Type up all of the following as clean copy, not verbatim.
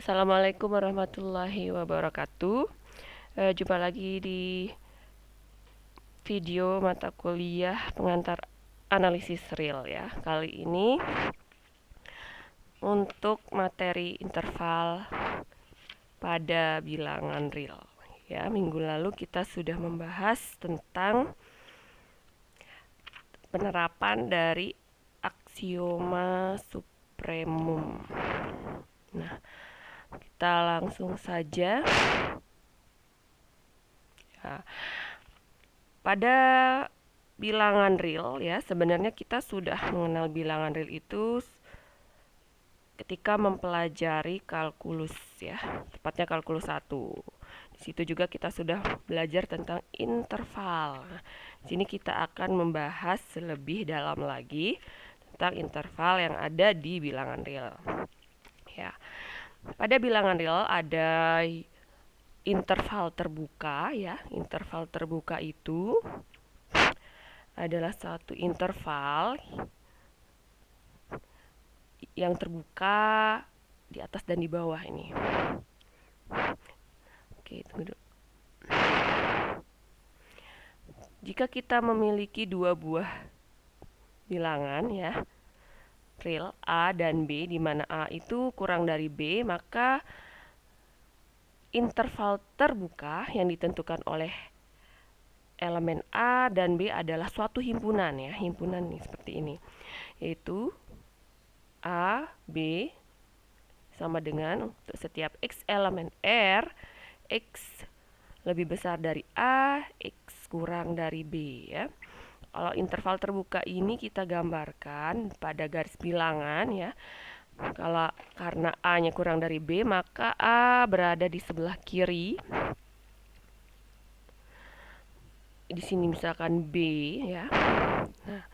Assalamualaikum warahmatullahi wabarakatuh. Jumpa lagi di video mata kuliah pengantar analisis real ya. Kali ini untuk materi interval pada bilangan real. Ya, minggu lalu kita sudah membahas tentang penerapan dari aksioma supremum. Nah, kita langsung saja. Ya, pada bilangan real ya, sebenarnya kita sudah mengenal bilangan real itu ketika mempelajari kalkulus ya, tepatnya kalkulus 1. Di situ juga kita sudah belajar tentang interval. Di sini kita akan membahas lebih dalam lagi tentang interval yang ada di bilangan real. Ya. Pada bilangan real ada interval terbuka ya. Interval terbuka itu adalah satu interval yang terbuka di atas dan di bawah ini. Oke, tunggu dulu. Jika kita memiliki dua buah bilangan ya, real A dan B, di mana A itu kurang dari B, maka interval terbuka yang ditentukan oleh elemen A dan B adalah suatu himpunan ya, himpunan nih seperti ini, yaitu A, B sama dengan untuk setiap X elemen R, X lebih besar dari A, X kurang dari B ya. Kalau interval terbuka ini kita gambarkan pada garis bilangan ya. Kalau karena A-nya kurang dari B, maka A berada di sebelah kiri. Di sini misalkan B ya. Nah,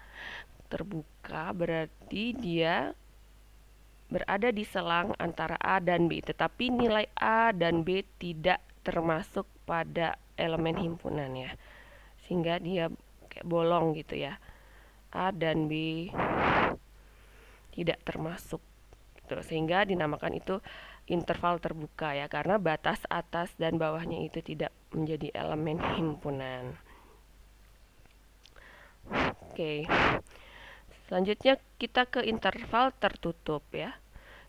terbuka berarti dia berada di selang antara A dan B, tetapi nilai A dan B tidak termasuk pada elemen himpunan ya. Sehingga dia kayak bolong gitu ya. A dan B tidak termasuk gitu. Sehingga dinamakan itu interval terbuka ya, karena batas atas dan bawahnya itu tidak menjadi elemen himpunan. Oke. Selanjutnya kita ke interval tertutup ya.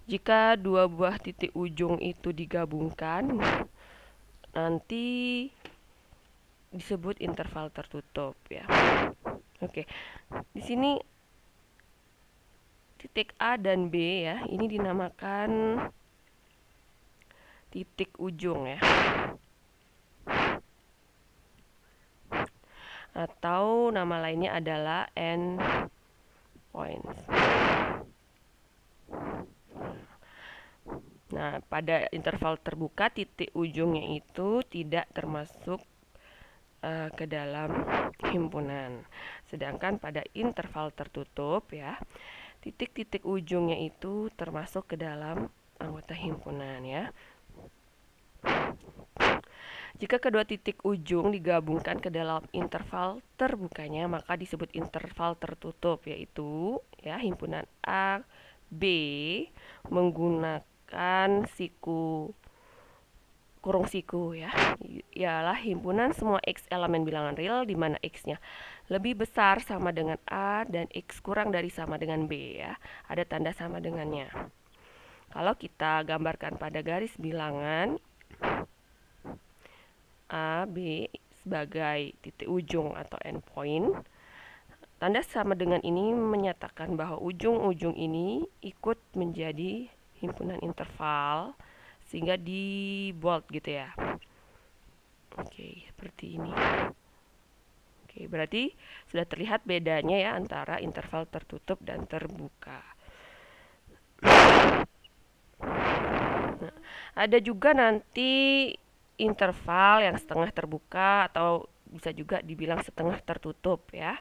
Jika dua buah titik ujung itu digabungkan, nanti disebut interval tertutup ya. Oke. Di sini titik A dan B ya, ini dinamakan titik ujung ya. Atau nama lainnya adalah end points. Nah, pada interval terbuka titik ujungnya itu tidak termasuk ke dalam himpunan. Sedangkan pada interval tertutup ya, titik-titik ujungnya itu termasuk ke dalam anggota himpunan ya. Jika kedua titik ujung digabungkan ke dalam interval terbukanya, maka disebut interval tertutup, yaitu ya himpunan A, B menggunakan siku kurung siku ya, ialah himpunan semua X elemen bilangan real di mana X-nya lebih besar sama dengan A dan X kurang dari sama dengan B ya. Ada tanda sama dengannya. Kalau kita gambarkan pada garis bilangan A, B sebagai titik ujung atau endpoint, tanda sama dengan ini menyatakan bahwa ujung-ujung ini ikut menjadi himpunan interval, sehingga di bold gitu ya. Oke, seperti ini. Oke, berarti sudah terlihat bedanya ya antara interval tertutup dan terbuka. Nah, ada juga nanti interval yang setengah terbuka atau bisa juga dibilang setengah tertutup ya.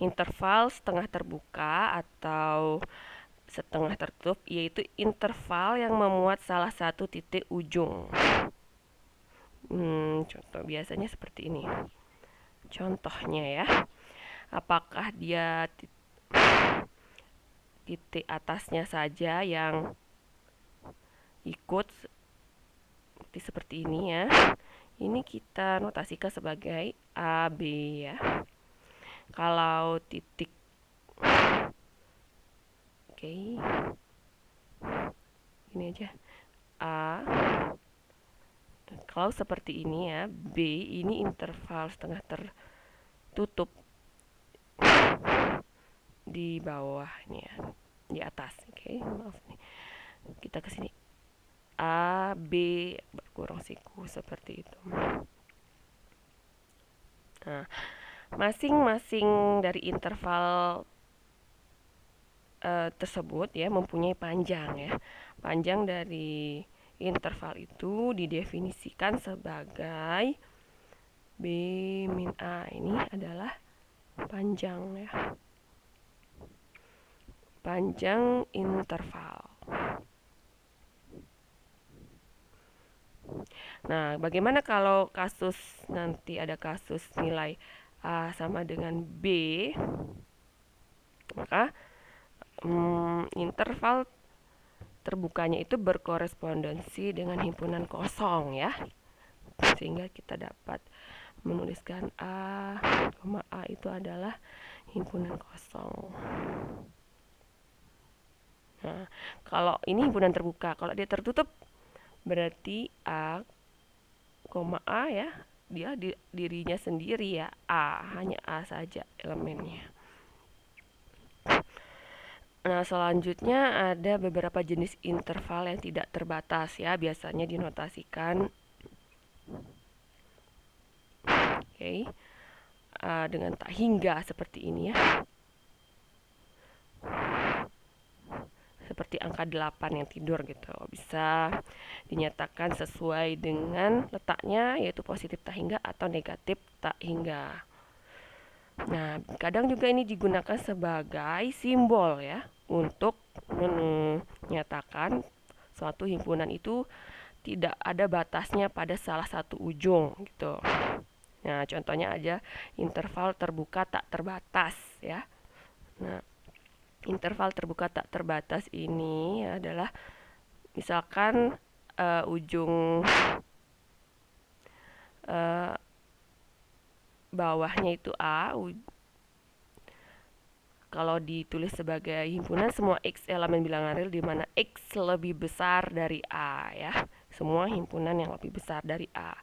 Interval setengah terbuka atau setengah tertutup yaitu interval yang memuat salah satu titik ujung. Contoh biasanya seperti ini. Contohnya ya, apakah dia titik atasnya saja yang ikut seperti ini ya. Ini kita notasikan sebagai A, B ya. Kalau titik oke, ini aja A. Kalau seperti ini ya, B ini interval setengah tertutup di bawahnya, di atas. Oke, maaf nih. Kita ke sini. A, B berkurang siku seperti itu. Nah, masing-masing dari interval tersebut ya mempunyai panjang ya. Panjang dari interval itu didefinisikan sebagai B min A. Ini adalah panjang ya. Panjang interval. Nah, bagaimana kalau nanti ada kasus nilai A sama dengan B? Maka interval terbukanya itu berkorespondensi dengan himpunan kosong ya. Sehingga kita dapat menuliskan A, A itu adalah himpunan kosong. Nah, kalau ini himpunan terbuka, kalau dia tertutup berarti A, A ya, dia dirinya sendiri ya, A, hanya A saja elemennya. Nah, selanjutnya ada beberapa jenis interval yang tidak terbatas ya, biasanya dinotasikan dengan tak hingga seperti ini ya. Seperti angka 8 yang tidur gitu. Bisa dinyatakan sesuai dengan letaknya, yaitu positif tak hingga atau negatif tak hingga. Nah, kadang juga ini digunakan sebagai simbol ya, untuk menyatakan suatu himpunan itu tidak ada batasnya pada salah satu ujung gitu. Nah, contohnya aja interval terbuka tak terbatas ya. Nah, interval terbuka tak terbatas ini adalah misalkan ujung bawahnya itu A, kalau ditulis sebagai himpunan semua X elemen bilangan real di mana X lebih besar dari A ya. Semua himpunan yang lebih besar dari A.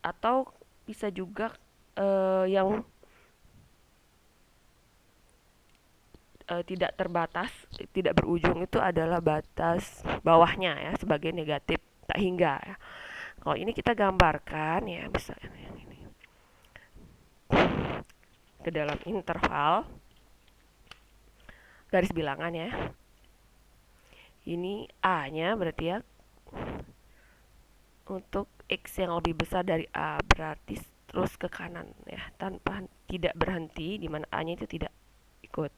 Atau bisa juga yang tidak terbatas, tidak berujung itu adalah batas bawahnya ya, sebagai negatif tak hingga ya. Kalau ini kita gambarkan ya, misalnya ini ke dalam interval garis bilangan ya. Ini A-nya berarti ya untuk X yang lebih besar dari A, berarti terus ke kanan ya, tanpa tidak berhenti, di mana A-nya itu tidak ikut.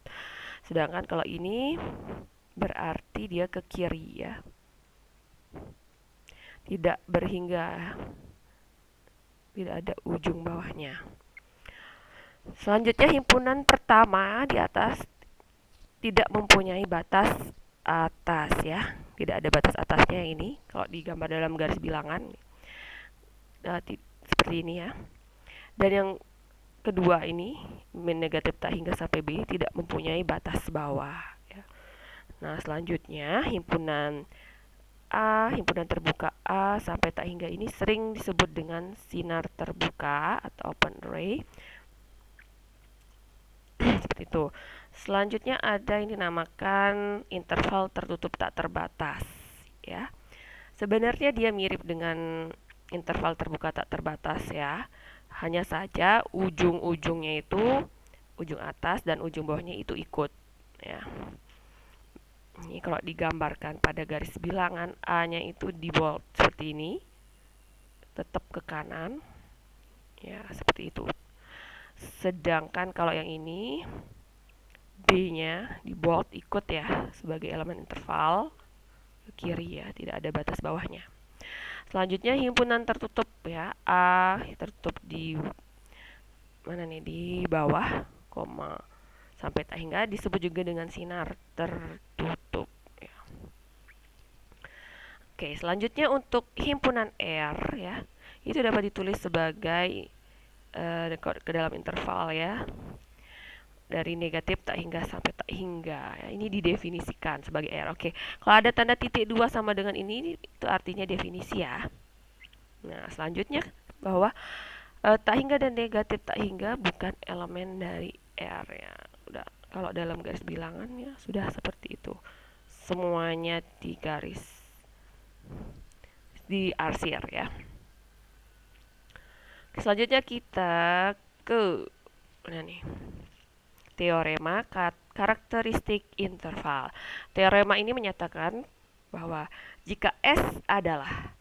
Sedangkan kalau ini berarti dia ke kiri ya, tidak berhingga, tidak ada ujung bawahnya. Selanjutnya himpunan pertama di atas tidak mempunyai batas atas ya, tidak ada batas atasnya ini kalau digambar dalam garis bilangan seperti ini ya. Dan yang kedua ini min negatif tak hingga sampai B tidak mempunyai batas bawah ya. Nah, selanjutnya himpunan A, himpunan terbuka A sampai tak hingga ini sering disebut dengan sinar terbuka atau open array. Seperti itu. Selanjutnya ada yang dinamakan interval tertutup tak terbatas ya. Sebenarnya dia mirip dengan interval terbuka tak terbatas ya. Hanya saja ujung-ujungnya itu, ujung atas dan ujung bawahnya itu ikut ya. Ini kalau digambarkan pada garis bilangan, A-nya itu di bold seperti ini, tetap ke kanan ya, seperti itu. Sedangkan kalau yang ini B-nya di bold ikut ya, sebagai elemen interval ke kiri ya, tidak ada batas bawahnya. Selanjutnya himpunan tertutup ya, A tertutup di mana nih, di bawah, sampai tak hingga disebut juga dengan sinar tertutup. Ya. Oke, selanjutnya untuk himpunan R ya, itu dapat ditulis sebagai ke dalam interval ya, dari negatif tak hingga sampai tak hingga. Ya, ini didefinisikan sebagai R. Oke, kalau ada tanda titik 2 sama dengan ini itu artinya definisi ya. Nah, selanjutnya bahwa tak hingga dan negatif tak hingga bukan elemen dari R ya. Udah, kalau dalam garis bilangan ya sudah seperti itu. Semuanya di garis diarsir ya. Selanjutnya kita ke mana nih? Teorema karakteristik interval. Teorema ini menyatakan bahwa jika S adalah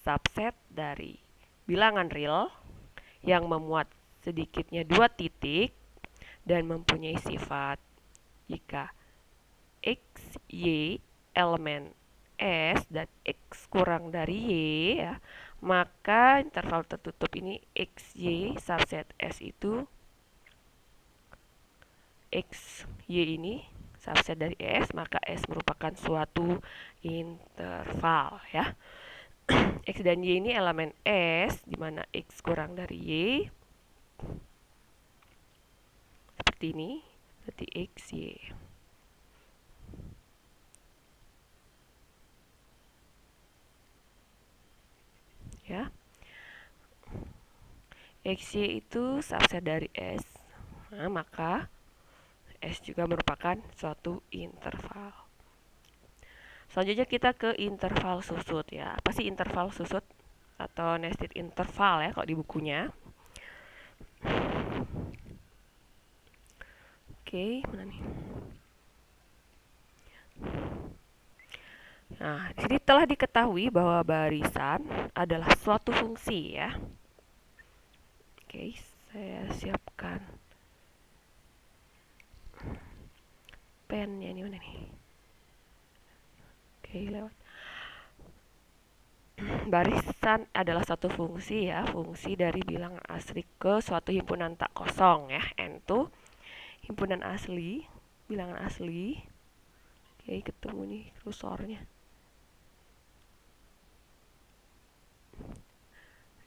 subset dari bilangan real yang memuat sedikitnya 2 titik dan mempunyai sifat jika X, Y elemen S dan X kurang dari Y ya, maka interval tertutup ini X, Y subset S itu X, Y ini subset dari S, maka S merupakan suatu interval ya. X dan Y ini elemen S, di mana X kurang dari Y. Seperti ini, berarti X, Y. Ya. X, Y itu subset dari S. Nah, maka S juga merupakan suatu interval. Selanjutnya kita ke interval susut ya. Apa sih interval susut atau nested interval ya kalau di bukunya? Oke, mana nih? Nah, di sini telah diketahui bahwa barisan adalah suatu fungsi ya. Oke, saya siapkan pennya ini mana nih? Oke, lewat. Barisan adalah satu fungsi ya, fungsi dari bilangan asli ke suatu himpunan tak kosong ya. N itu himpunan asli, bilangan asli. Oke, ketemu nih kursornya.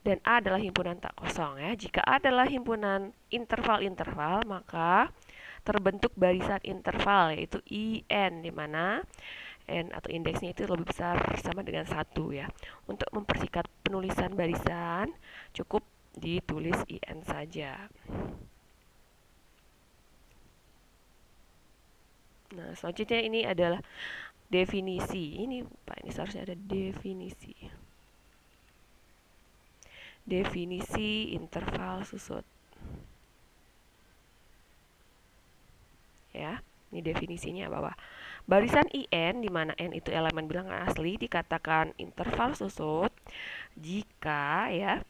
Dan A adalah himpunan tak kosong ya. Jika A adalah himpunan interval-interval, maka terbentuk barisan interval yaitu IN, di mana N atau indeksnya itu lebih besar sama dengan 1 ya. Untuk mempersingkat penulisan barisan, cukup ditulis IN saja. Nah, selanjutnya ini adalah definisi. Ini Pak, ini seharusnya ada definisi. Definisi interval susut. Ya, ini definisinya bahwa barisan IN di mana N itu elemen bilangan asli dikatakan interval susut jika ya,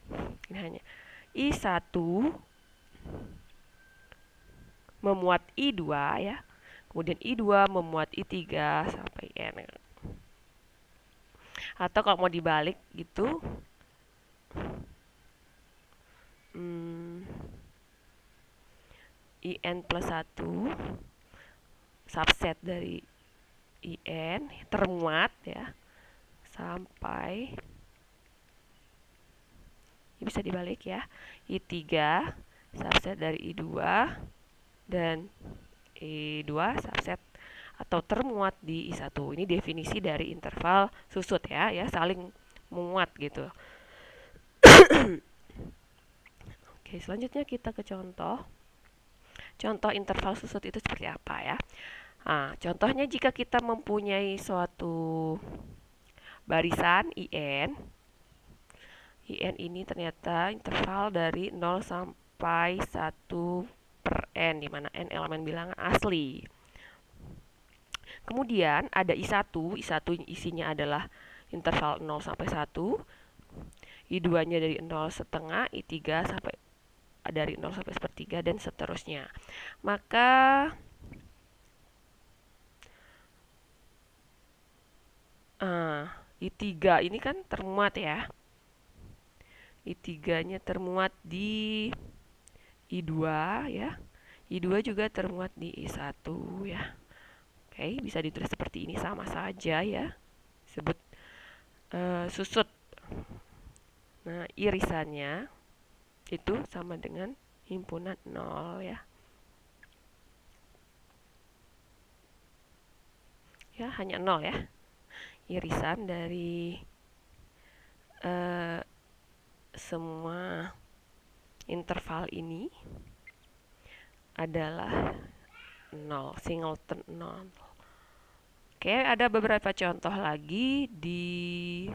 ini hanya I1 memuat I2 ya. Kemudian I2 memuat I3 sampai N. Atau kalau mau dibalik gitu, IN plus 1 subset dari IN termuat ya sampai, ini bisa dibalik ya, I3 subset dari I2 dan I2 subset atau termuat di I1. Ini definisi dari interval susut ya, saling menguat gitu. Oke, selanjutnya kita ke contoh. Contoh interval susut itu seperti apa ya? Nah, contohnya jika kita mempunyai suatu barisan IN. IN ini ternyata interval dari 0 sampai 1 per N, di mana N elemen bilangan asli. Kemudian ada I1 isinya adalah interval 0 sampai 1. I2-nya dari 0 setengah, I3 sampai dari 0 sampai sepertiga dan seterusnya. Maka I3 ini kan termuat ya. I3-nya termuat di I2 ya. I2 juga termuat di I1 ya. Oke, bisa ditulis seperti ini, sama saja ya. Sebut susut. Nah, irisannya itu sama dengan himpunan 0 ya. Ya, hanya 0 ya. Irisan dari semua interval ini adalah 0, singleton 0. Oke, ada beberapa contoh lagi di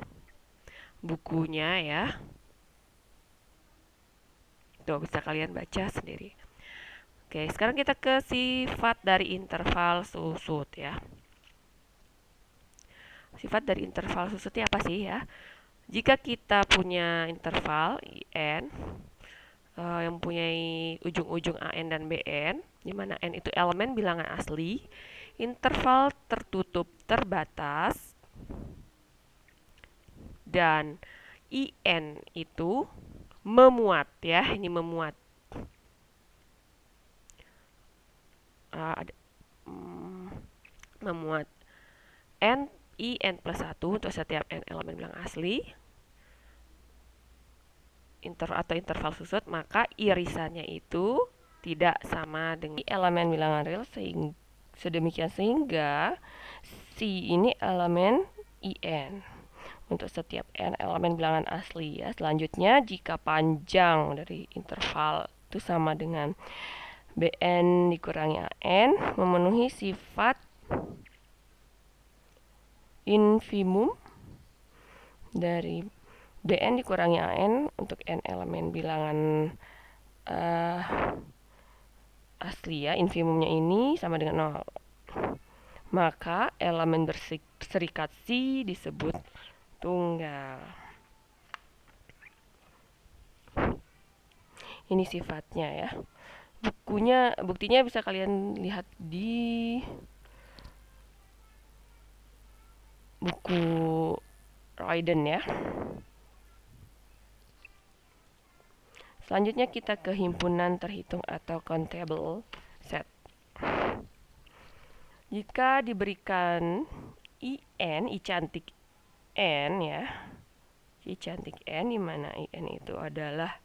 bukunya ya. Tuh, bisa kalian baca sendiri. Oke, sekarang kita ke sifat dari interval susut ya. Sifat dari interval susutnya apa sih ya? Jika kita punya interval IN yang mempunyai ujung-ujung AN dan BN, di mana N itu elemen bilangan asli, interval tertutup terbatas, dan IN itu memuat ya, ini memuat. Memuat N IN plus 1 untuk setiap N elemen bilangan asli atau interval susut, maka irisannya itu tidak sama dengan elemen bilangan real sedemikian sehingga si ini elemen IN untuk setiap N elemen bilangan asli ya. Selanjutnya, jika panjang dari interval itu sama dengan BN dikurangi AN, memenuhi sifat infimum dari BN dikurangi AN untuk N elemen bilangan asli ya, infimumnya ini sama dengan 0. Maka elemen berserikat C disebut tunggal. Ini sifatnya ya. Buktinya bisa kalian lihat di buku Royden ya. Selanjutnya kita ke himpunan terhitung atau countable set. Jika diberikan IN, I cantik N ya, I cantik N, di mana IN itu adalah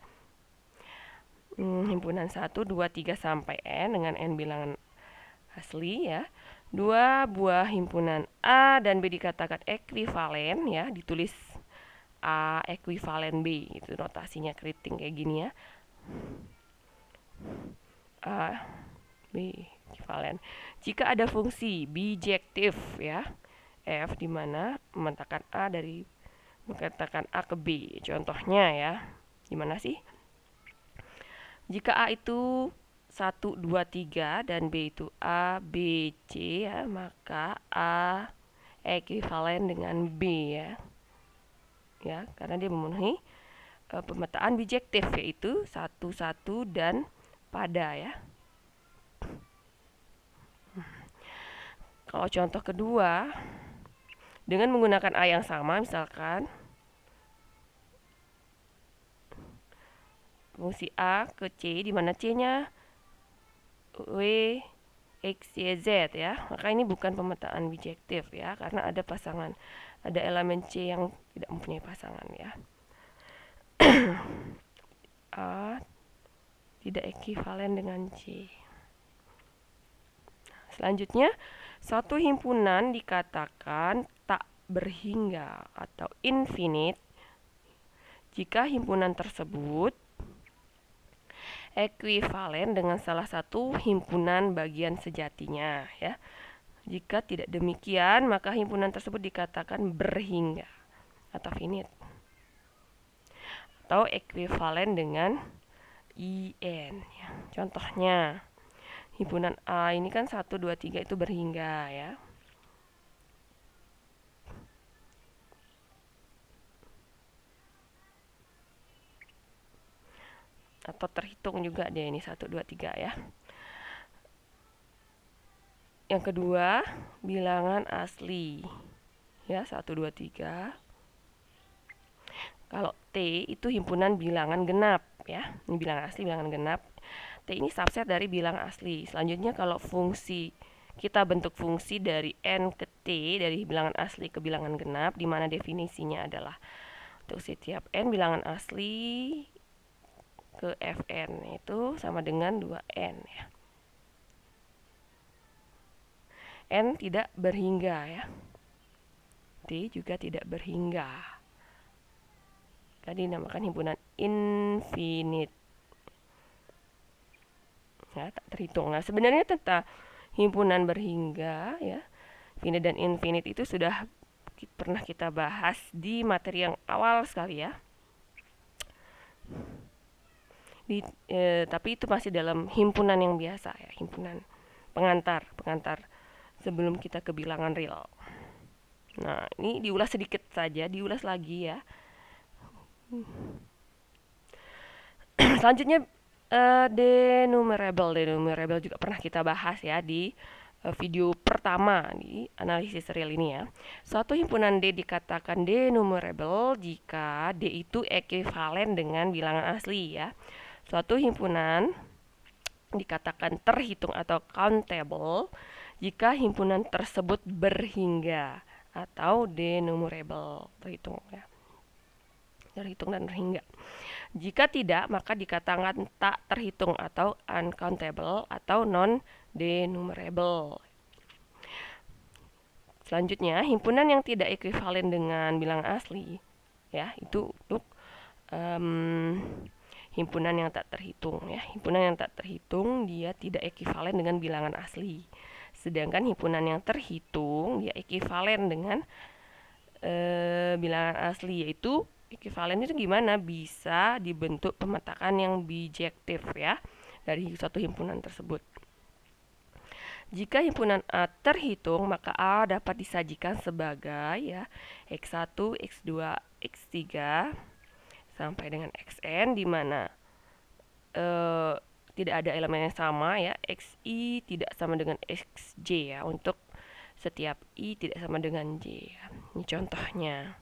himpunan 1, 2, 3 sampai N dengan N bilangan asli ya. Dua buah himpunan A dan B dikatakan ekuivalen ya, ditulis A ekuivalen B, itu notasinya keriting kayak gini ya. A B ekuivalen. Jika ada fungsi bijektif ya, F di mana memetakan A dari mengatakan A ke B. Contohnya ya, gimana sih? Jika A itu 1, 2, 3 dan B itu A, B, C ya, maka A ekuivalen dengan B ya. Ya, karena dia memenuhi pemetaan bijektif yaitu 1, 1 dan pada ya. Kalau contoh kedua, dengan menggunakan A yang sama, misalkan fungsi A ke C, di mana C-nya W, X, Y, Z ya. Maka ini bukan pemetaan bijektif ya, karena ada pasangan. Ada elemen C yang tidak mempunyai pasangan ya. A tidak ekuivalen dengan C. Selanjutnya, suatu himpunan dikatakan tak berhingga atau infinite jika himpunan tersebut ekuivalen dengan salah satu himpunan bagian sejatinya ya. Jika tidak demikian, maka himpunan tersebut dikatakan berhingga atau finite atau ekuivalen dengan IN ya. Contohnya, himpunan A ini kan 1, 2, 3 itu berhingga ya. Atau terhitung juga dia ini 1, 2, 3 ya. Yang kedua, bilangan asli. Ya, 1, 2, 3. Kalau T itu himpunan bilangan genap ya. Ini bilangan asli, bilangan genap. T ini subset dari bilangan asli. Selanjutnya kalau fungsi, kita bentuk fungsi dari N ke T, dari bilangan asli ke bilangan genap, di mana definisinya adalah untuk setiap N bilangan asli ke Fn itu sama dengan 2N ya. N tidak berhingga ya. T juga tidak berhingga. Tadi dinamakan himpunan infinite. Ya, tak terhitung. Nah, sebenarnya tentang himpunan berhingga ya, finite dan infinite itu sudah pernah kita bahas di materi yang awal sekali ya. Tapi itu masih dalam himpunan yang biasa ya, himpunan pengantar sebelum kita ke bilangan real. Nah, ini diulas sedikit saja, diulas lagi ya. Selanjutnya denumerable juga pernah kita bahas ya di video pertama di analisis real ini ya. Suatu himpunan D dikatakan denumerable jika D itu ekuivalen dengan bilangan asli ya. Suatu himpunan dikatakan terhitung atau countable jika himpunan tersebut berhingga atau denumerable, terhitung ya. Terhitung dan berhingga. Jika tidak, maka dikatakan tak terhitung atau uncountable atau non-denumerable. Selanjutnya, himpunan yang tidak ekuivalen dengan bilangan asli, ya itu untuk himpunan yang tak terhitung. Ya, himpunan yang tak terhitung dia tidak ekuivalen dengan bilangan asli. Sedangkan himpunan yang terhitung dia ekuivalen dengan bilangan asli, yaitu ekuivalen itu gimana? Bisa dibentuk pemetakan yang bijektif ya dari suatu himpunan tersebut. Jika himpunan A terhitung, maka A dapat disajikan sebagai ya X1, X2, X3 sampai dengan Xn, di mana tidak ada elemen yang sama ya. Xi tidak sama dengan Xj ya, untuk setiap I tidak sama dengan J ya. Ini contohnya.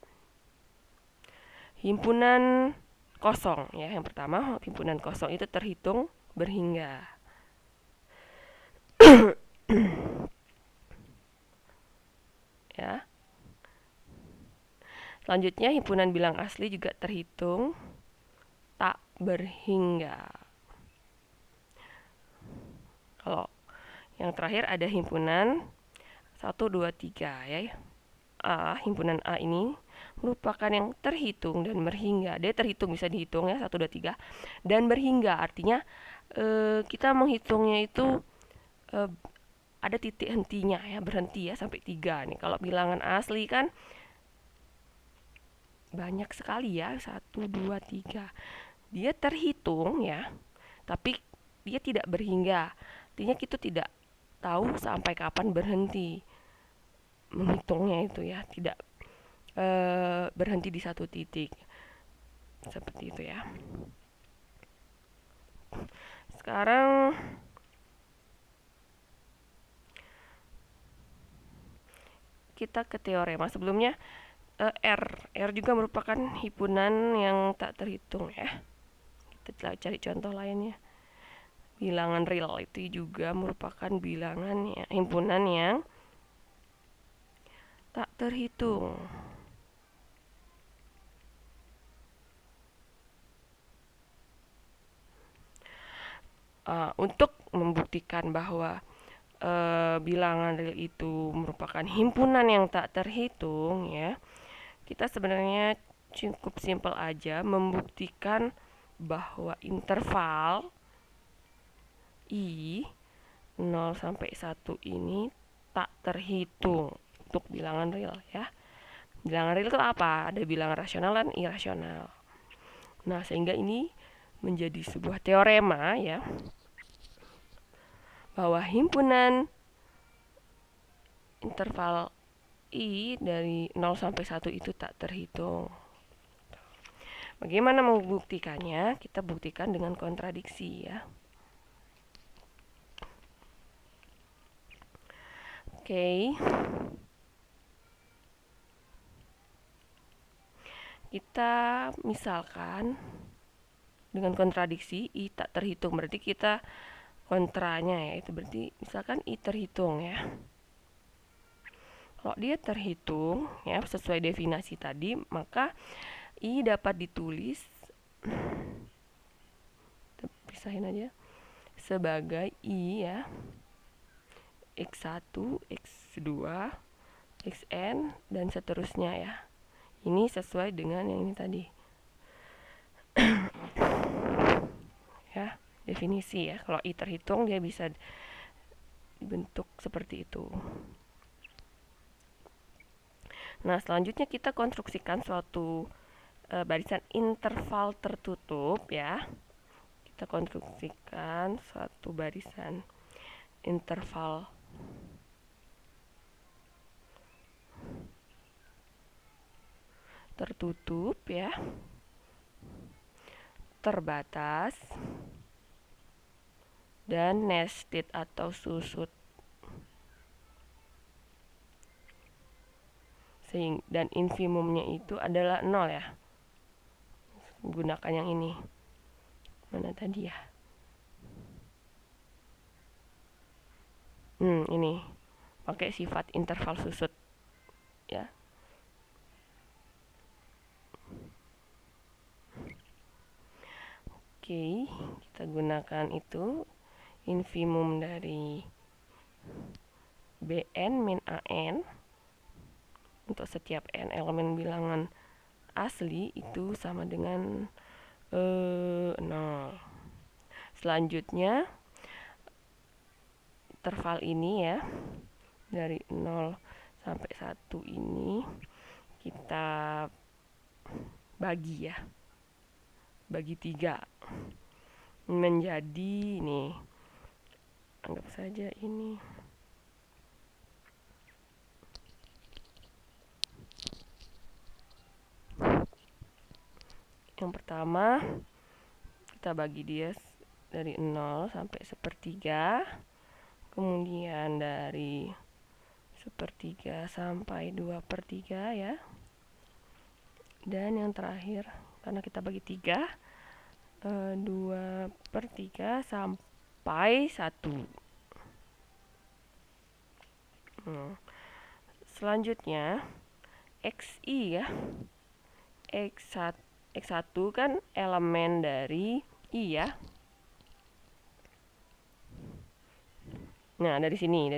Himpunan kosong ya, yang pertama himpunan kosong itu terhitung berhingga. Ya. Selanjutnya himpunan bilang asli juga terhitung tak berhingga. Kalau yang terakhir ada himpunan 1, 2, 3 ya. A, himpunan A ini merupakan yang terhitung dan berhingga. Dia terhitung, bisa dihitung ya 1, 2, 3, dan berhingga artinya kita menghitungnya itu ada titik hentinya ya, berhenti ya sampai 3 nih. Kalau bilangan asli kan banyak sekali ya, 1, 2, 3. Dia terhitung ya, tapi dia tidak berhingga. Artinya kita tidak tahu sampai kapan berhenti menghitungnya itu ya, tidak berhenti di satu titik. Seperti itu ya. Sekarang kita ke teorema. Sebelumnya R juga merupakan himpunan yang tak terhitung ya. Kita cari contoh lainnya. Bilangan real itu juga merupakan bilangan ya, himpunan yang tak terhitung. Untuk membuktikan bahwa bilangan real itu merupakan himpunan yang tak terhitung ya, kita sebenarnya cukup simpel aja membuktikan bahwa interval I 0 sampai 1 ini tak terhitung untuk bilangan real ya. Bilangan real itu apa? Ada bilangan rasional dan irasional. Nah, sehingga ini menjadi sebuah teorema ya, bahwa himpunan interval I dari 0 sampai 1 itu tak terhitung. Bagaimana membuktikannya? Kita buktikan dengan kontradiksi ya. Oke. Kita misalkan dengan kontradiksi I tak terhitung, berarti kita kontranya ya, itu berarti misalkan I terhitung ya. Kalau dia terhitung ya sesuai definisi tadi, maka I dapat ditulis, pisahin aja, sebagai I ya, X1, X2, Xn, dan seterusnya ya. Ini sesuai dengan yang ini tadi. Ya, definisi ya. Kalau I terhitung dia bisa dibentuk seperti itu. Nah, selanjutnya kita konstruksikan suatu barisan interval tertutup ya. Kita konstruksikan suatu barisan interval tertutup ya, terbatas, dan nested atau susut. Dan infimumnya itu adalah 0 ya. Gunakan yang ini. Mana tadi ya? Ini. Pakai sifat interval susut ya. Oke, kita gunakan itu infimum dari Bn min An untuk setiap n elemen bilangan asli itu sama dengan 0. Selanjutnya interval ini ya, dari 0 sampai 1 ini kita bagi ya, bagi 3 menjadi ini, anggap saja ini yang pertama, kita bagi dia dari 0 sampai 1/3, kemudian dari 1/3 sampai 2/3 ya, dan yang terakhir karena kita bagi 3, 2/3 sampai 1. Selanjutnya XI ya, X1 kan elemen dari I ya. Nah, dari sini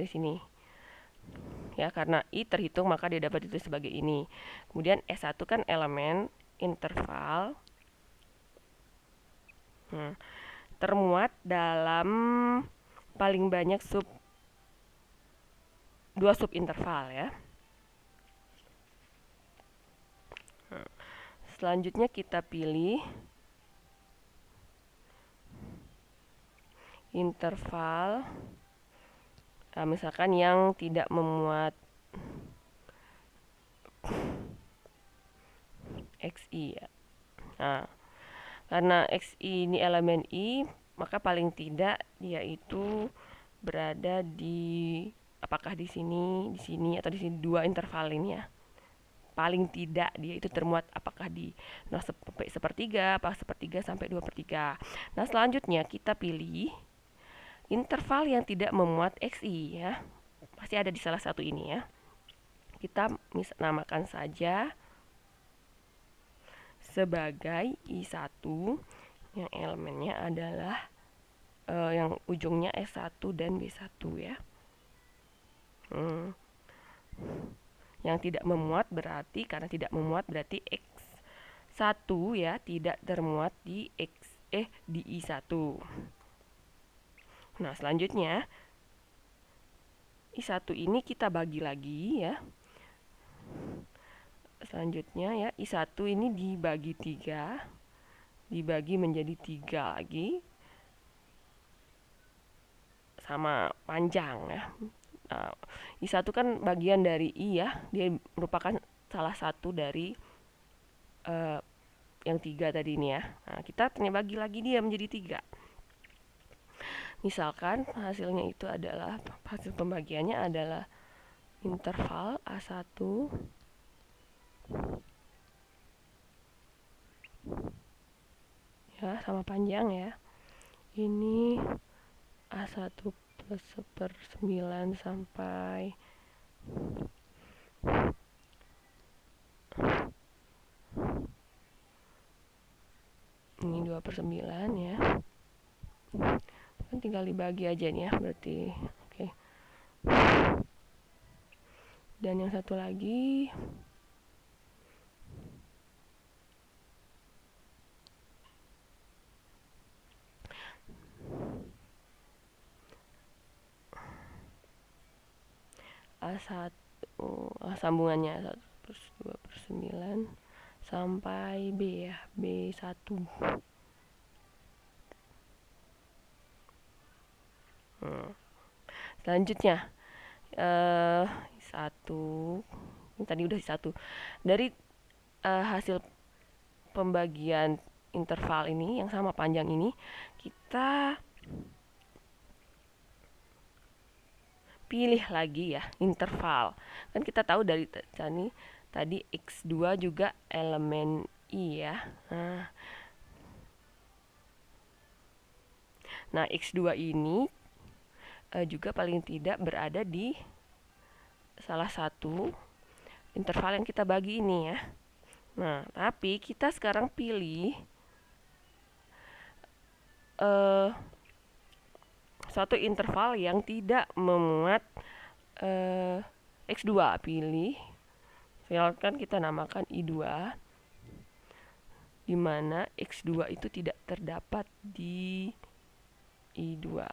ya, karena I terhitung maka dia dapat ditulis sebagai ini. Kemudian S1 kan elemen interval termuat dalam paling banyak 2 subinterval ya. Selanjutnya kita pilih interval misalkan yang tidak memuat XI ya. Nah, karena XI ini elemen I, maka paling tidak dia itu berada di, apakah di sini, atau di sini 2 interval ini ya. Paling tidak dia itu termuat apakah di 0 sampai 1/3, apakah 1/3 sampai 2/3. Nah, selanjutnya kita pilih interval yang tidak memuat XI ya. Pasti ada di salah satu ini ya. Kita namakan saja sebagai I1 yang elemennya adalah yang ujungnya S1 dan B1 ya. Yang tidak memuat berarti, karena tidak memuat berarti X1 ya tidak termuat di di I1. Nah, selanjutnya I1 ini kita bagi lagi ya. Selanjutnya ya, I1 ini dibagi 3, dibagi menjadi 3 lagi, sama panjang ya. Nah, I1 kan bagian dari I ya, dia merupakan salah satu dari yang 3 tadi ini ya. Nah, kita bagi lagi dia menjadi 3. Misalkan hasilnya itu adalah, hasil pembagiannya adalah interval A1 ya, sama panjang ya. Ini A1 plus 1/9 sampai ini 2/9 ya. Kan tinggal dibagi aja nih ya, berarti oke. Dan yang satu lagi A1, sambungannya 1 plus 2/9 sampai B ya, B1. Selanjutnya satu, ini tadi udah satu. Dari hasil pembagian interval ini yang sama panjang ini, kita pilih lagi ya interval. Kan kita tahu dari tadi X2 juga elemen I ya. Nah, X2 ini juga paling tidak berada di salah satu interval yang kita bagi ini ya. Nah, tapi kita sekarang pilih suatu interval yang tidak memuat X2. Pilih, silakan kita namakan I2, di mana X2 itu tidak terdapat di I2.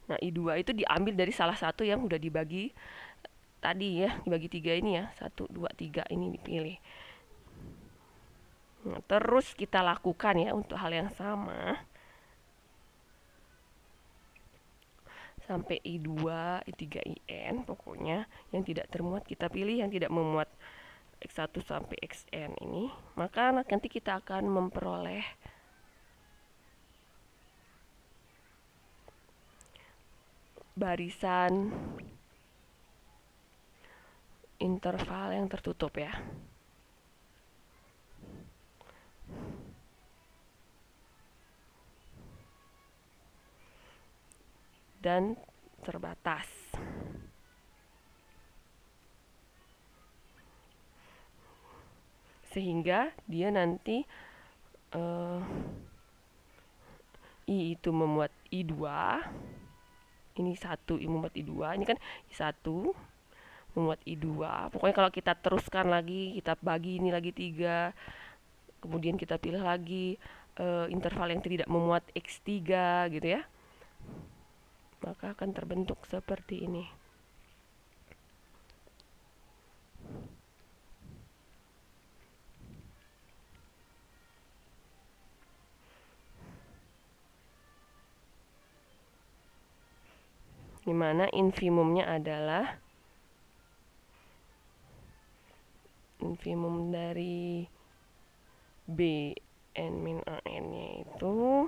Nah, I2 itu diambil dari salah satu yang udah dibagi tadi ya, dibagi 3 ini ya, 1, 2, 3 ini dipilih. Nah, terus kita lakukan ya untuk hal yang sama sampai I2, I3, IN, pokoknya yang tidak termuat kita pilih, yang tidak memuat X1 sampai Xn ini, maka nanti kita akan memperoleh barisan interval yang tertutup ya. Dan terbatas. Sehingga dia nanti I itu memuat I2, ini 1 memuat I2, ini kan I1 memuat I2. Pokoknya kalau kita teruskan lagi, kita bagi ini lagi 3, kemudian kita pilih lagi interval yang tidak memuat X3 gitu ya, maka akan terbentuk seperti ini. Dimana infimumnya adalah infimum dari B n min a n nya itu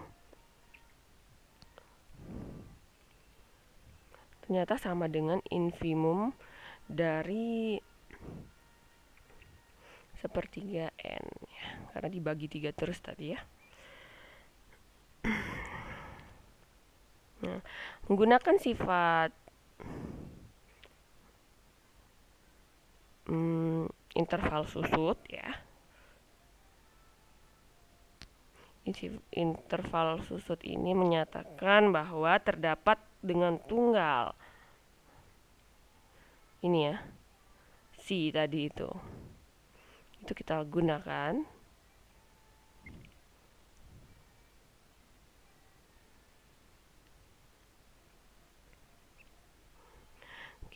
ternyata sama dengan infimum dari sepertiga n ya, karena dibagi 3 terus tadi ya. Nah, menggunakan sifat interval susut ya. Interval susut ini menyatakan bahwa terdapat dengan tunggal ini ya, si tadi itu kita gunakan.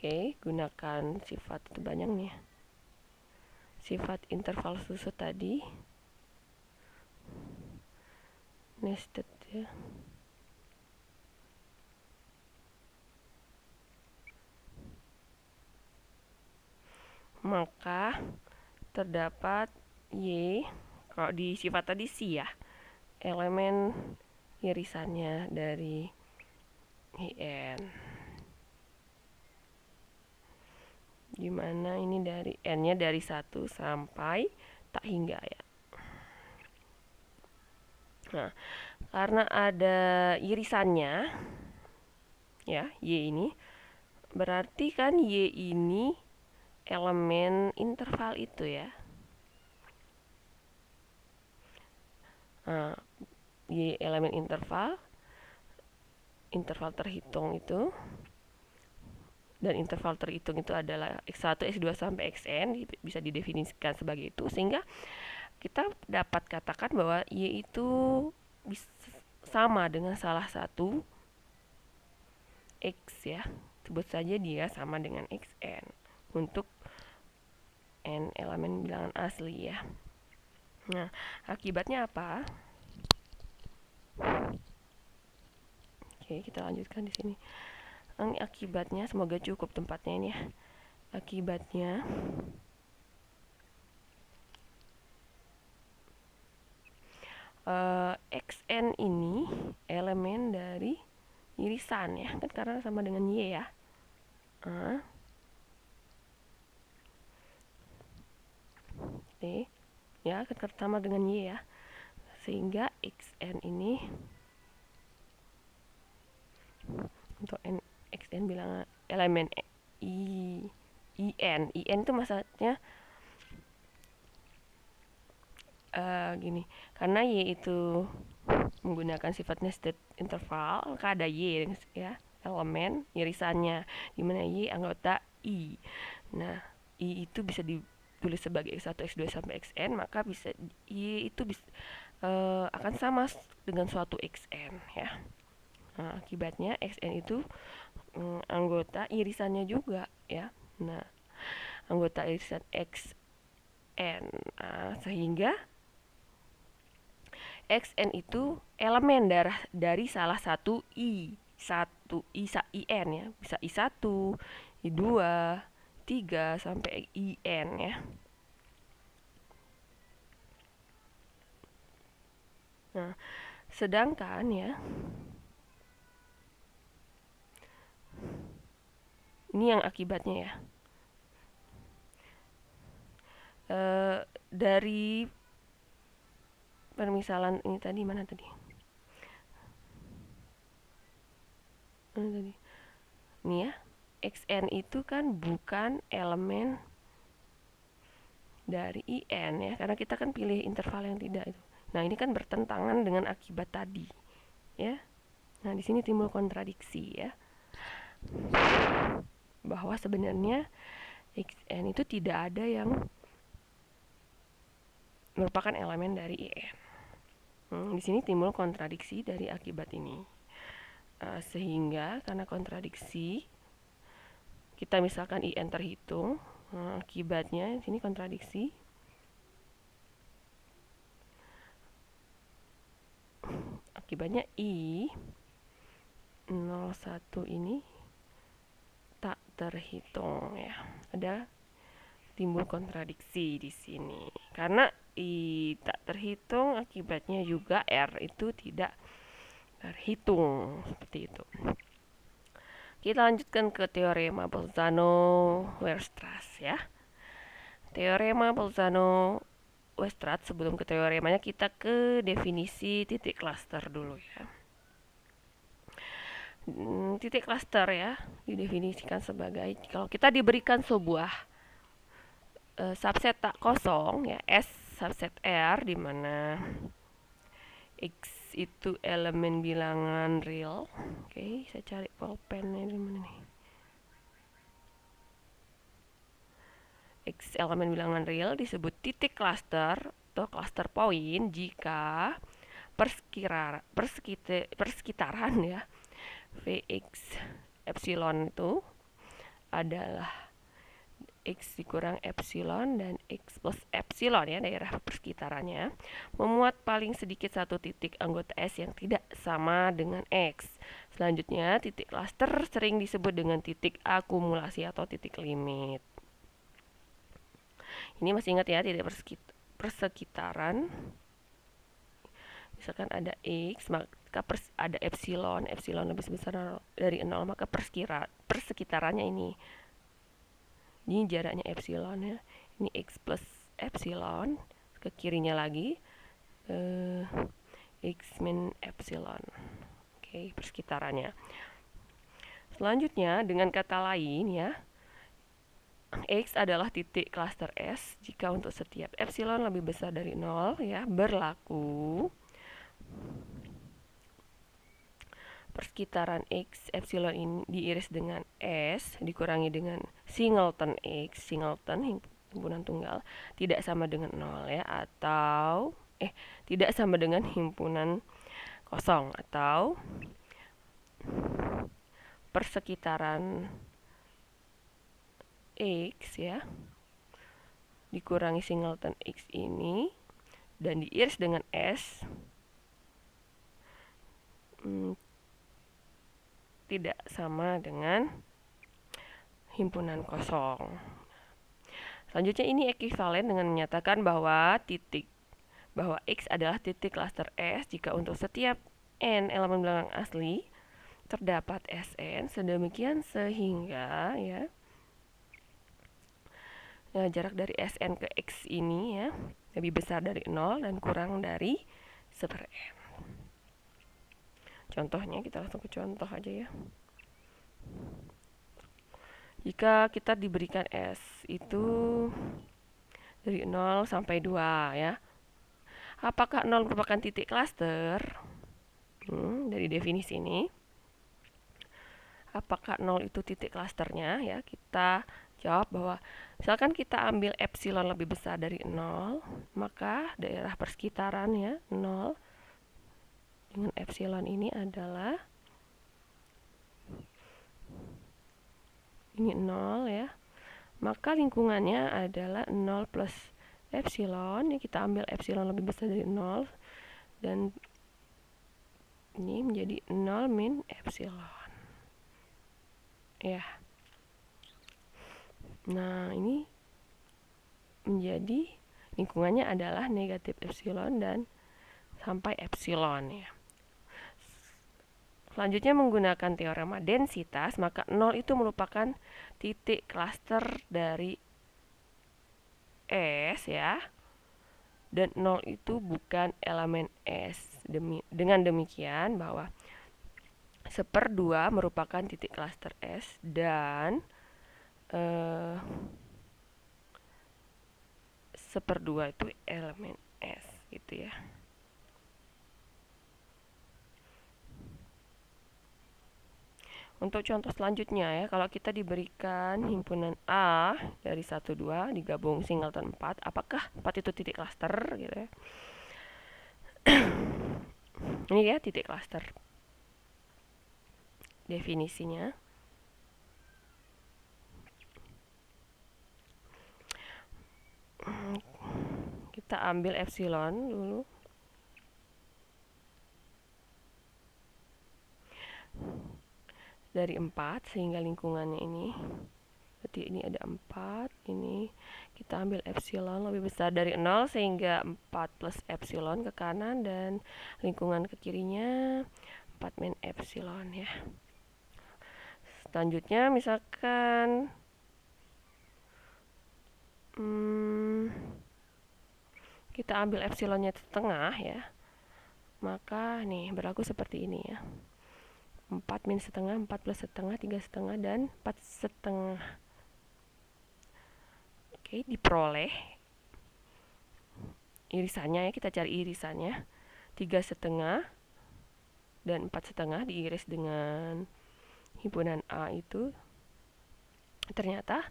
Oke, gunakan sifat itu banyak nih, sifat interval susut tadi, nested ya. Maka terdapat Y, kalau di sifat tadi si ya, elemen irisannya dari IN. Dimana ini dari n-nya dari 1 sampai tak hingga ya. Nah, karena ada irisannya ya, y ini, berarti kan y ini elemen interval itu ya. Nah, y elemen interval terhitung itu, dan interval terhitung itu adalah x1, x2 sampai xn, bisa didefinisikan sebagai itu, sehingga kita dapat katakan bahwa y itu sama dengan salah satu x ya. Sebut saja dia sama dengan xn untuk n elemen bilangan asli ya. Nah, akibatnya apa? Oke, kita lanjutkan di sini. Ini akibatnya, semoga cukup tempatnya ini ya. Akibatnya xn ini elemen dari irisan ya, kan karena sama dengan y ya. Oke, ya kan sama dengan y ya, sehingga xn ini untuk xn bilangan elemen in itu maksudnya gini, karena y itu menggunakan sifat nested interval, maka ada y ya, elemen irisannya, dimana y anggota i. Nah, i itu bisa ditulis sebagai x1, x2 sampai xn, maka bisa y itu bisa akan sama dengan suatu xn ya. Nah, akibatnya xn itu anggota irisannya juga ya. Nah, anggota irisan xn, sehingga xn itu elemen dari salah satu in ya, bisa i1, i2, 3 sampai in ya. Nah, sedangkan ya, ini yang akibatnya ya, dari permisalan ini tadi, mana tadi? Ini ya, xn itu kan bukan elemen dari in ya, karena kita kan pilih interval yang tidak itu. Nah, ini kan bertentangan dengan akibat tadi ya. Nah, di sini timbul kontradiksi ya, bahwa sebenarnya xn itu tidak ada yang merupakan elemen dari in. Di sini timbul kontradiksi dari akibat ini. Sehingga karena kontradiksi, kita misalkan in terhitung, akibatnya di sini kontradiksi. Akibatnya i 01 ini tak terhitung ya. Ada timbul kontradiksi di sini. Karena i tak terhitung, akibatnya juga r itu tidak terhitung, seperti itu. Kita lanjutkan ke teorema Bolzano-Weierstrass ya. Teorema Bolzano-Weierstrass, sebelum ke teoremanya kita ke definisi titik cluster dulu ya. Titik cluster ya didefinisikan sebagai kalau kita diberikan sebuah subset tak kosong ya, S subset R, di mana X itu elemen bilangan real. Oke, saya cari pulpennya di mana nih. X elemen bilangan real disebut titik cluster atau cluster point jika persekitaran ya Vx epsilon itu adalah X dikurang epsilon dan X plus epsilon ya, daerah persekitarannya, memuat paling sedikit satu titik anggota S yang tidak sama dengan X. Selanjutnya, titik cluster sering disebut dengan titik akumulasi atau titik limit. Ini masih ingat ya, titik persekitaran. Misalkan ada X, maka ada epsilon lebih besar dari 0, maka persekitarannya ini Ini jaraknya epsilon ya. Ini X plus epsilon. Ke kirinya lagi. X min epsilon. Oke, persekitarannya. Selanjutnya, dengan kata lain ya, X adalah titik klaster S jika untuk setiap epsilon lebih besar dari 0 ya, berlaku persekitaran X epsilon ini diiris dengan S dikurangi dengan singleton X, singleton himpunan tunggal, tidak sama dengan 0 ya, atau tidak sama dengan himpunan kosong, atau persekitaran X ya dikurangi singleton X ini dan diiris dengan S tidak sama dengan himpunan kosong. Selanjutnya ini ekuivalen dengan menyatakan bahwa X adalah titik klaster S jika untuk setiap n elemen bilangan asli terdapat Sn sedemikian sehingga ya, jarak dari Sn ke X ini ya lebih besar dari 0 dan kurang dari 1/n. Contohnya kita langsung ke contoh aja ya. Jika kita diberikan S itu dari 0 sampai 2 ya. Apakah 0 merupakan titik klaster? Dari definisi ini. Apakah 0 itu titik klasternya ya? Kita jawab bahwa misalkan kita ambil epsilon lebih besar dari 0, maka daerah persekitaran ya 0 dengan epsilon ini adalah ini 0 ya. Maka lingkungannya adalah 0 plus epsilon. Ya, kita ambil epsilon lebih besar dari 0 dan ini menjadi 0 min epsilon. Ya. Nah, ini menjadi lingkungannya adalah negatif epsilon dan sampai epsilon ya. Selanjutnya menggunakan teorema densitas, maka 0 itu merupakan titik klaster dari S ya. Dan 0 itu bukan elemen S. Dengan demikian bahwa 1/2 merupakan titik klaster S dan 1/2 itu elemen S gitu ya. Untuk contoh selanjutnya ya, kalau kita diberikan himpunan A dari 1, 2 digabung singleton 4, apakah 4 itu titik klaster gitu ya. Ini ya titik klaster. Definisinya. Kita ambil epsilon dulu. Dari 4 sehingga lingkungannya ini. Berarti ini ada 4, ini kita ambil epsilon lebih besar dari 0 sehingga 4 plus epsilon ke kanan dan lingkungan ke kirinya 4 min epsilon ya. Selanjutnya misalkan kita ambil epsilonnya setengah ya, maka nih berlaku seperti ini ya. 4 min setengah, 4 plus setengah, 3 setengah, dan 4 setengah. Oke, diperoleh irisannya ya, kita cari irisannya. 3 setengah dan 4 setengah diiris dengan himpunan A itu ternyata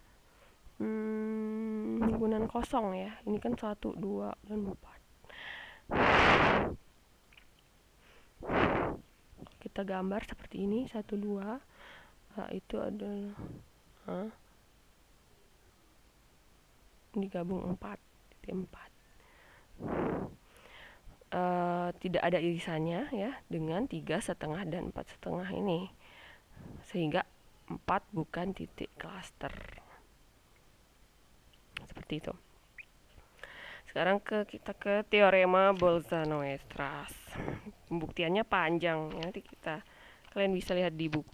himpunan kosong ya. Ini kan 1, 2, dan 4. Kita gambar seperti ini, 1, 2 itu adalah digabung 4 titik 4. Tidak ada irisannya ya dengan 3 setengah dan 4 setengah ini, sehingga 4 bukan titik klaster. Seperti itu. Sekarang kita ke teorema Bolzano-Weierstrass. Pembuktiannya panjang, nanti kalian bisa lihat di buku.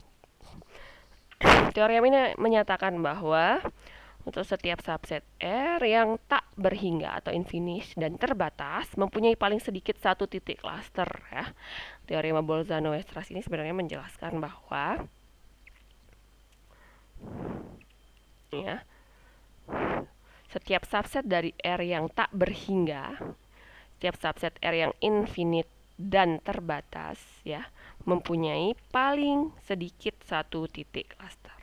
Teorema ini menyatakan bahwa Untuk setiap subset R yang tak berhingga atau infinite dan terbatas mempunyai paling sedikit satu titik cluster ya. Teorema Bolzano-Weierstrass ini sebenarnya menjelaskan bahwa ya, setiap subset dari R yang tak berhingga, setiap subset R yang infinite dan terbatas ya, mempunyai paling sedikit satu titik cluster.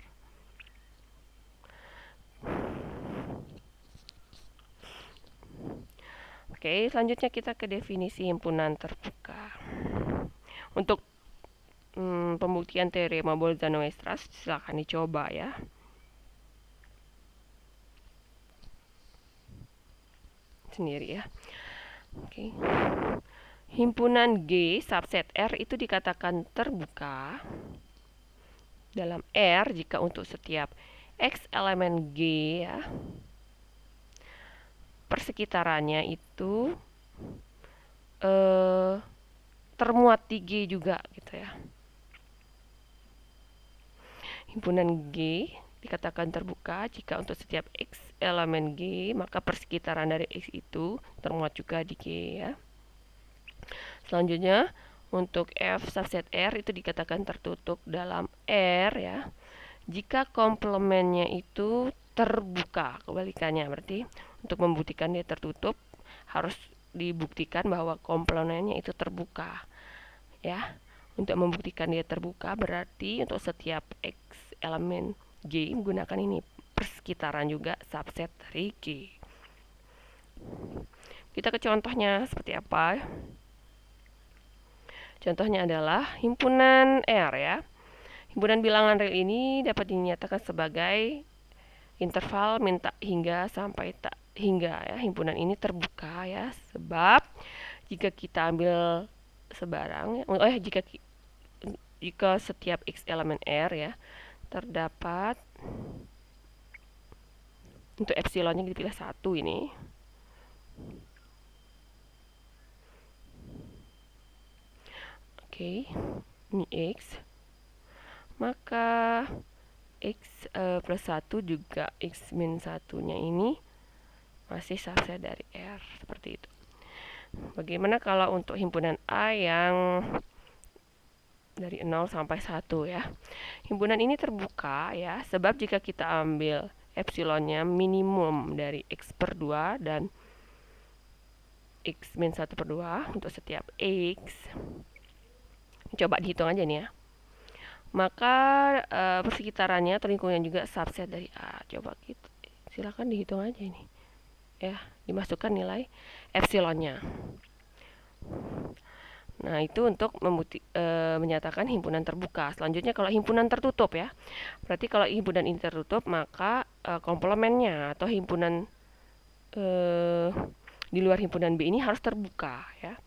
Oke, selanjutnya kita ke definisi himpunan terbuka. Untuk pembuktian teorema Bolzano-Weierstrass silakan dicoba ya. Sendiri ya. Oke. Himpunan G subset R itu dikatakan terbuka dalam R jika untuk setiap X elemen G ya, persekitarannya itu termuat di G juga gitu ya. Himpunan G dikatakan terbuka jika untuk setiap X elemen G maka persekitaran dari X itu termuat juga di G ya. Selanjutnya untuk F subset R itu dikatakan tertutup dalam R ya jika komplemennya itu terbuka. Kebalikannya berarti untuk membuktikan dia tertutup harus dibuktikan bahwa komplemennya itu terbuka ya. Untuk membuktikan dia terbuka berarti untuk setiap X elemen G menggunakan ini persekitaran juga subset dari G. Kita ke contohnya seperti apa. Contohnya adalah himpunan R ya. Himpunan bilangan real ini dapat dinyatakan sebagai interval min tak hingga sampai tak hingga ya. Himpunan ini terbuka ya, sebab jika kita ambil sebarang jika setiap X elemen R ya terdapat untuk epsilonnya dipilih 1 ini. Oke, ini X. Maka X plus 1 juga X min 1-nya ini masih subset dari R. Seperti itu. Bagaimana kalau untuk himpunan A yang dari 0 sampai 1 ya. Himpunan ini terbuka ya, sebab jika kita ambil epsilonnya minimum dari X per 2 dan X min 1 per 2 untuk setiap X. Coba dihitung aja nih ya. Maka persekitarannya atau lingkungan juga subset dari A. Coba gitu. Silakan dihitung aja ini. Ya, dimasukkan nilai epsilonnya. Nah, itu untuk menyatakan himpunan terbuka. Selanjutnya kalau himpunan tertutup ya. Berarti kalau himpunan ini tertutup, maka komplemennya atau himpunan di luar himpunan B ini harus terbuka ya.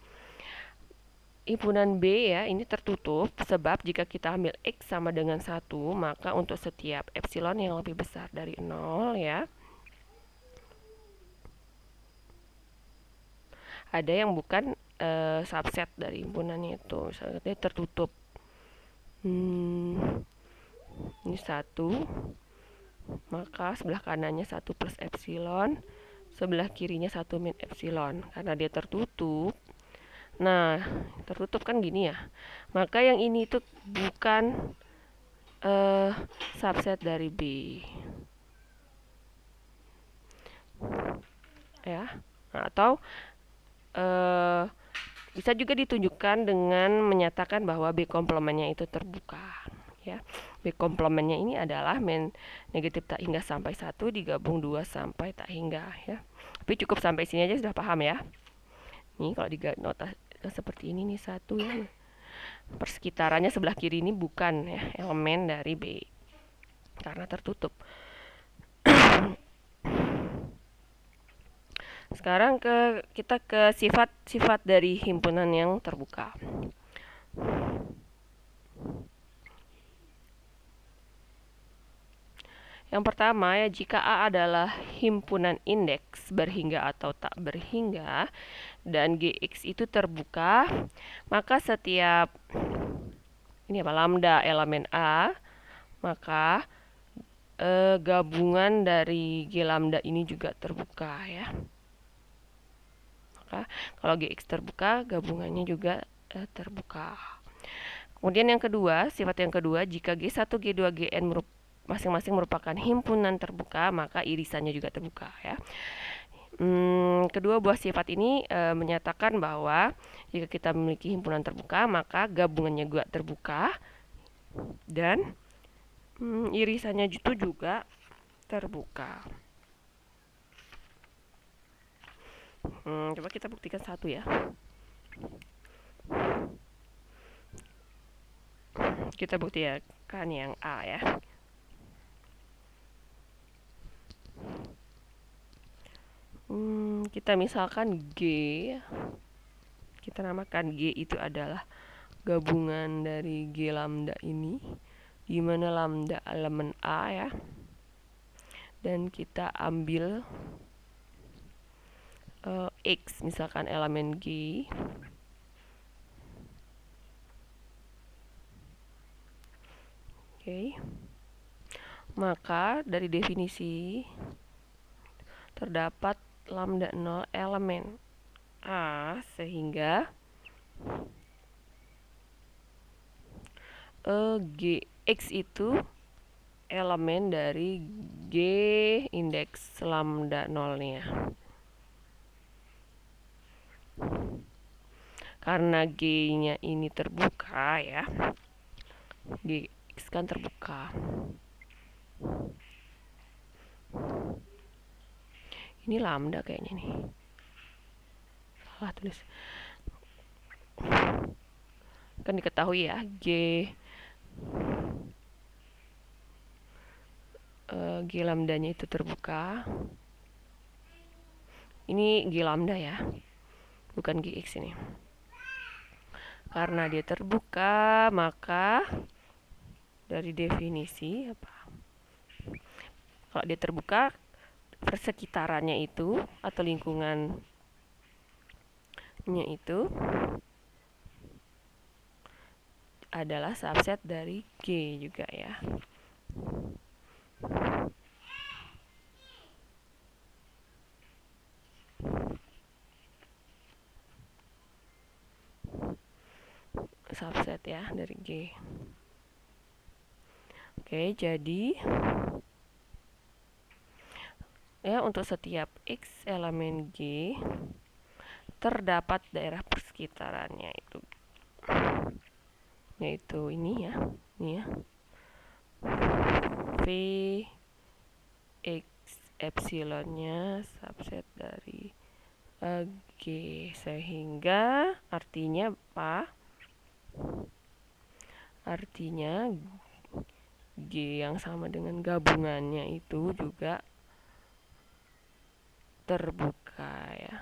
Himpunan B ya, ini tertutup sebab jika kita ambil X sama dengan 1, maka untuk setiap epsilon yang lebih besar dari 0 ya, ada yang bukan subset dari himpunannya itu, misalnya dia tertutup. Ini 1, maka sebelah kanannya 1 plus epsilon, sebelah kirinya 1 min epsilon. Karena dia tertutup, nah tertutup kan gini ya, maka yang ini itu bukan subset dari B ya. Nah, atau bisa juga ditunjukkan dengan menyatakan bahwa B komplemennya itu terbuka ya. B komplemennya ini adalah min negatif tak hingga sampai 1 digabung 2 sampai tak hingga ya. Tapi cukup sampai sini aja sudah paham ya. Nih kalau di nota seperti ini nih 1 ya. Persekitarannya sebelah kiri ini bukan ya elemen dari B karena tertutup. Sekarang kita ke sifat-sifat dari himpunan yang terbuka. Yang pertama ya, jika A adalah himpunan indeks berhingga atau tak berhingga dan GX itu terbuka, maka setiap ini apa lambda elemen A, maka gabungan dari G lambda ini juga terbuka ya. Maka kalau Gx terbuka, gabungannya juga terbuka. Kemudian yang kedua, sifat yang kedua, jika G1, G2, Gn masing-masing merupakan himpunan terbuka, maka irisannya juga terbuka ya. Kedua buah sifat ini menyatakan bahwa jika kita memiliki himpunan terbuka, maka gabungannya juga terbuka dan irisannya itu juga terbuka. Coba kita buktikan satu ya. Kita buktikan yang A ya. Kita misalkan G, kita namakan G itu adalah gabungan dari G lambda ini, di mana lambda elemen A ya. Dan kita ambil X, misalkan elemen G. Oke. Maka dari definisi terdapat lambda 0 elemen A, sehingga Gx itu elemen dari G indeks lambda 0-nya. Karena G-nya ini terbuka ya, Gx kan terbuka. Ini lambda kayaknya nih. Salah tulis. Kan diketahui ya, G lambdanya itu terbuka. Ini G lambda ya, bukan Gx ini. Karena dia terbuka, maka dari definisi apa? Kalau dia terbuka, persekitarannya itu atau lingkungannya itu adalah subset dari G juga ya. Subset ya dari G. Oke, jadi ya untuk setiap X elemen G terdapat daerah persekitarannya itu, yaitu ini ya, V X epsilonnya subset dari G, sehingga artinya apa? Artinya G yang sama dengan gabungannya itu juga terbuka ya.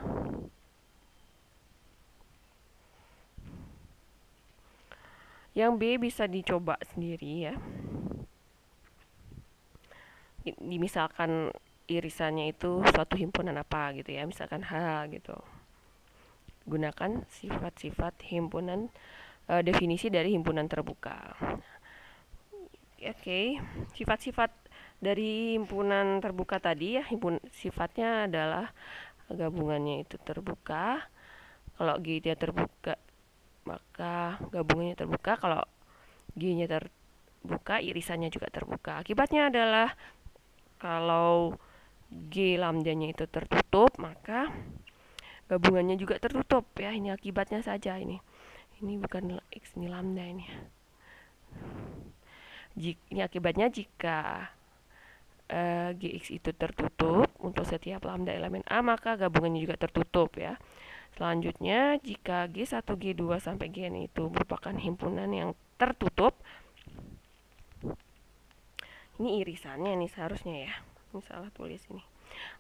Yang B bisa dicoba sendiri ya. Misalkan irisannya itu suatu himpunan apa gitu ya, misalkan H gitu. Gunakan sifat-sifat himpunan, definisi dari himpunan terbuka. Oke, sifat-sifat dari himpunan terbuka tadi ya, sifatnya adalah gabungannya itu terbuka. Kalau G-nya terbuka, maka gabungannya terbuka. Kalau G-nya terbuka, irisannya juga terbuka. Akibatnya adalah kalau G lambdanya itu tertutup, maka gabungannya juga tertutup ya. Ini akibatnya saja ini. Ini bukan X, ini lambda ini. Ini akibatnya jika Gx itu tertutup untuk setiap lambda elemen A, maka gabungannya juga tertutup ya. Selanjutnya, jika G1, G2 sampai Gn itu merupakan himpunan yang tertutup, ini irisannya nih seharusnya ya, ini salah tulis ini,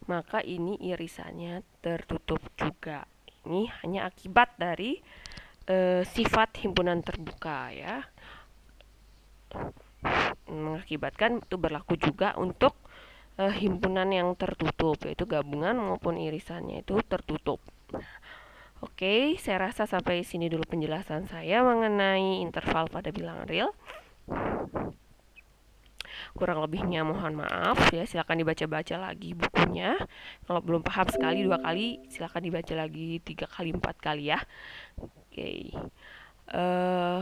maka ini irisannya tertutup juga. Ini hanya akibat dari sifat himpunan terbuka ya, mengakibatkan itu berlaku juga untuk himpunan yang tertutup, yaitu gabungan maupun irisannya itu tertutup. Oke, saya rasa sampai sini dulu penjelasan saya mengenai interval pada bilangan real. Kurang lebihnya mohon maaf ya, silakan dibaca-baca lagi bukunya. Kalau belum paham sekali, 2 kali, silakan dibaca lagi 3 kali, 4 kali ya. Oke. eh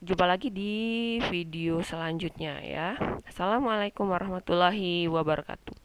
Jumpa lagi di video selanjutnya ya. Assalamualaikum warahmatullahi wabarakatuh.